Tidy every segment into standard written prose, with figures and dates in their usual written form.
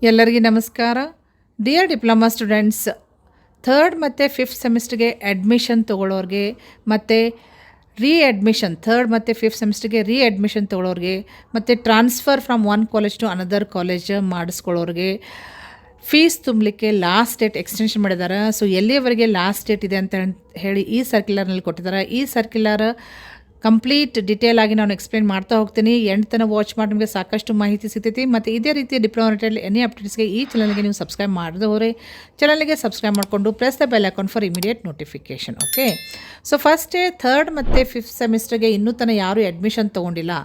ಎಲ್ಲರಿಗೂ ನಮಸ್ಕಾರ. Dear diploma students, third ಮತ್ತು ಫಿಫ್ತ್ ಸೆಮಿಸ್ಟರ್ಗೆ ಅಡ್ಮಿಷನ್ ತೊಗೊಳ್ಳೋರಿಗೆ ಮತ್ತು ಥರ್ಡ್ ಮತ್ತು ಫಿಫ್ತ್ ಸೆಮಿಸ್ಟರ್ಗೆ ಅಡ್ಮಿಷನ್ ತೊಗೊಳ್ಳೋರಿಗೆ ಮತ್ತು transfer from one college to another college ಮಾಡಿಸ್ಕೊಳ್ಳೋರಿಗೆ ಫೀಸ್ ತುಂಬಲಿಕ್ಕೆ ಲಾಸ್ಟ್ ಡೇಟ್ ಎಕ್ಸ್ಟೆನ್ಷನ್ ಮಾಡಿದ್ದಾರೆ. ಸೊ ಎಲ್ಲಿಯವರೆಗೆ ಲಾಸ್ಟ್ ಡೇಟ್ ಇದೆ ಅಂತ ಹೇಳಿ ಈ ಸರ್ಕ್ಯುಲರ್ನಲ್ಲಿ ಕೊಟ್ಟಿದ್ದಾರೆ. ಈ ಸರ್ಕ್ಯುಲರ್ ಕಂಪ್ಲೀಟ್ ಡಿಟೇಲ್ ಆಗಿ ನಾನು ಎಕ್ಸ್ಪ್ಲೇನ್ ಮಾಡ್ತಾ ಹೋಗ್ತೀನಿ. ಎಂಡ್ ತನಕ ವಾಚ್ ಮಾಡಿ ನಿಮಗೆ ಸಾಕಷ್ಟು ಮಾಹಿತಿ ಸಿಗ್ತೈತಿ. ಮತ್ತು ಇದೇ ರೀತಿ ಡಿಪ್ಲೊಮಾ ರಿಲೇಟೆಡ್ ಎನಿ ಅಪ್ಡೇಟ್ಸ್ಗೆ ಈ ಚಾನಲ್ಗೆ ನೀವು ಸಬ್ಸ್ಕ್ರೈಬ್ ಮಾಡಿದವರೆ ಚಾನಲ್ಗೆ ಸಬ್ಸ್ಕ್ರೈಬ್ ಮಾಡಿಕೊಂಡು press the bell icon for immediate notification. Okay, so ಫಸ್ಟೇ ಥರ್ಡ್ ಮತ್ತು ಫಿಫ್ತ್ ಸೆಮಿಸ್ಟರ್ಗೆ ಇನ್ನೂ ತನಕ ಯಾರೂ ಅಡ್ಮಿಷನ್ ತೊಗೊಂಡಿಲ್ಲ,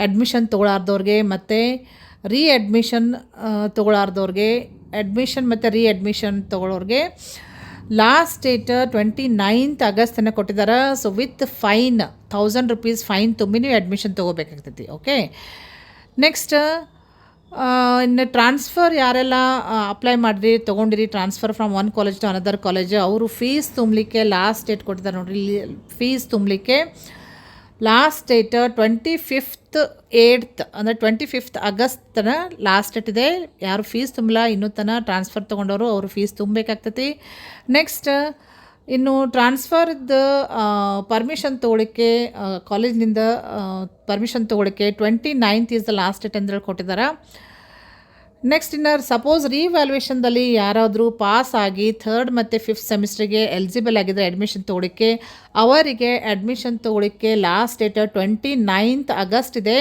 ಅಡ್ಮಿಷನ್ ತೊಗೊಳಾರ್ದವ್ರಿಗೆ ಮತ್ತು ಅಡ್ಮಿಷನ್ ತೊಗೊಳಾರ್ದವ್ರಿಗೆ ಅಡ್ಮಿಷನ್ ಮತ್ತು ಅಡ್ಮಿಷನ್ ತೊಗೊಳೋರಿಗೆ ಲಾಸ್ಟ್ ಡೇಟ್ 29th ಆಗಸ್ಟ್ ತನಕ ಕೊಟ್ಟಿದ್ದಾರೆ. So with fine 1000 rupees fine ತುಂಬಿ ನೀವು ಅಡ್ಮಿಷನ್ ತೊಗೋಬೇಕಾಗ್ತೈತಿ. ಓಕೆ, ನೆಕ್ಸ್ಟ್ ಇನ್ನು ಟ್ರಾನ್ಸ್ಫರ್ ಯಾರೆಲ್ಲ ಅಪ್ಲೈ ಮಾಡಿರಿ ತೊಗೊಂಡಿರಿ transfer from one college to another college, ಅವರು ಫೀಸ್ ತುಂಬಲಿಕ್ಕೆ ಲಾಸ್ಟ್ ಡೇಟ್ ಕೊಟ್ಟಿದ್ದಾರೆ ನೋಡಿರಿ. ಫೀಸ್ ತುಂಬಲಿಕ್ಕೆ ಲಾಸ್ಟ್ ಡೇಟ್ 25th ಅಂದರೆ 25th ಆಗಸ್ಟ್ ತನಕ ಲಾಸ್ಟ್ ಡೇಟ್ ಇದೆ. ಯಾರು ಫೀಸ್ ತುಂಬಲ್ಲ ಇನ್ನೂ ತನಕ ಟ್ರಾನ್ಸ್ಫರ್ ತೊಗೊಂಡವರು ಅವರು ಫೀಸ್ ತುಂಬಬೇಕಾಗ್ತೈತಿ. ನೆಕ್ಸ್ಟ್ ಇನ್ನು ಟ್ರಾನ್ಸ್ಫರ್ದು ಪರ್ಮಿಷನ್ ತೊಗೊಳಿಕ್ಕೆ ಕಾಲೇಜ್ನಿಂದ ಪರ್ಮಿಷನ್ ತೊಗೊಳಿಕ್ಕೆ 29th is the last date ಅಂತ ಕೊಟ್ಟಿದ್ದಾರೆ. ನೆಕ್ಸ್ಟ್ ಇನ್ನು ಸಪೋಸ್ ರಿವ್ಯಾಲ್ಯೂಯೇಷನ್ದಲ್ಲಿ ಯಾರಾದರೂ ಪಾಸ್ ಆಗಿ ಥರ್ಡ್ ಮತ್ತು ಫಿಫ್ತ್ ಸೆಮಿಸ್ಟರ್ಗೆ ಎಲಿಜಿಬಲ್ ಆಗಿದ್ದರೆ ಅಡ್ಮಿಷನ್ ತೊಗೊಳಿಕ್ಕೆ ಅವರಿಗೆ ಅಡ್ಮಿಷನ್ ತೊಗೊಳಿಕ್ಕೆ ಲಾಸ್ಟ್ ಡೇಟ್ 29th ಆಗಸ್ಟ್ ಇದೆ.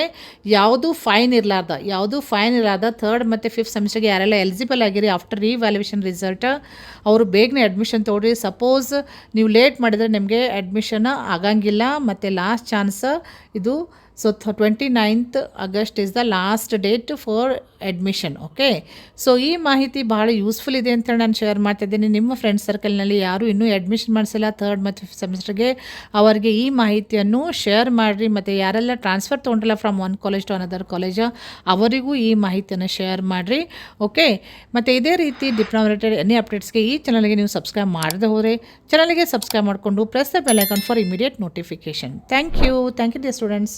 ಯಾವುದೂ ಫೈನ್ ಇರಲಾರ್ದ ಥರ್ಡ್ ಮತ್ತು ಫಿಫ್ತ್ ಸೆಮಿಸ್ಟರ್ಗೆ ಯಾರೆಲ್ಲ ಎಲಿಜಿಬಲ್ ಆಗಿರಿ ಆಫ್ಟರ್ ರಿವ್ಯಾಲ್ಯೂಯೇಷನ್ ರಿಸಲ್ಟ್ ಅವರು ಬೇಗನೆ ಅಡ್ಮಿಷನ್ ತೊಗೊಳ್ರಿ. ಸಪೋಸ್ ನೀವು ಲೇಟ್ ಮಾಡಿದರೆ ನಿಮಗೆ ಅಡ್ಮಿಷನ್ ಆಗಂಗಿಲ್ಲ ಮತ್ತು ಲಾಸ್ಟ್ ಚಾನ್ಸ್ ಇದು. So 29th August is the last date for admission. Okay, so ಈ ಮಾಹಿತಿ ಭಾಳ ಯೂಸ್ಫುಲ್ ಇದೆ ಅಂತೇಳಿ ನಾನು ಶೇರ್ ಮಾಡ್ತಾಯಿದ್ದೀನಿ. ನಿಮ್ಮ ಫ್ರೆಂಡ್ಸ್ ಸರ್ಕಲ್ನಲ್ಲಿ ಯಾರು ಇನ್ನೂ ಅಡ್ಮಿಷನ್ ಮಾಡಿಸಿಲ್ಲ ಥರ್ಡ್ ಮತ್ತು ಫಿಫ್ತ್ ಸೆಮಿಸ್ಟರ್ಗೆ ಅವರಿಗೆ ಈ ಮಾಹಿತಿಯನ್ನು ಶೇರ್ ಮಾಡಿರಿ. ಮತ್ತು ಯಾರೆಲ್ಲ ಟ್ರಾನ್ಸ್ಫರ್ ತೊಗೊಂಡಿಲ್ಲ from one college to another college ಅವರಿಗೂ ಈ ಮಾಹಿತಿಯನ್ನು ಶೇರ್ ಮಾಡಿರಿ. ಓಕೆ, ಮತ್ತು ಇದೇ ರೀತಿ ಡಿಪ್ಲೊಮಾ ರಿಲೇಟೆಡ್ ಎನಿ ಅಪ್ಡೇಟ್ಸ್ಗೆ ಈ ಚಾನಲ್ಗೆ ನೀವು ಸಬ್ಸ್ಕ್ರೈಬ್ ಮಾಡದೆ ಹೋದರೆ ಚಾನಲ್ಗೆ ಸಬ್ಸ್ಕ್ರೈಬ್ ಮಾಡಿಕೊಂಡು press the bell icon for immediate notification. Thank you dear students.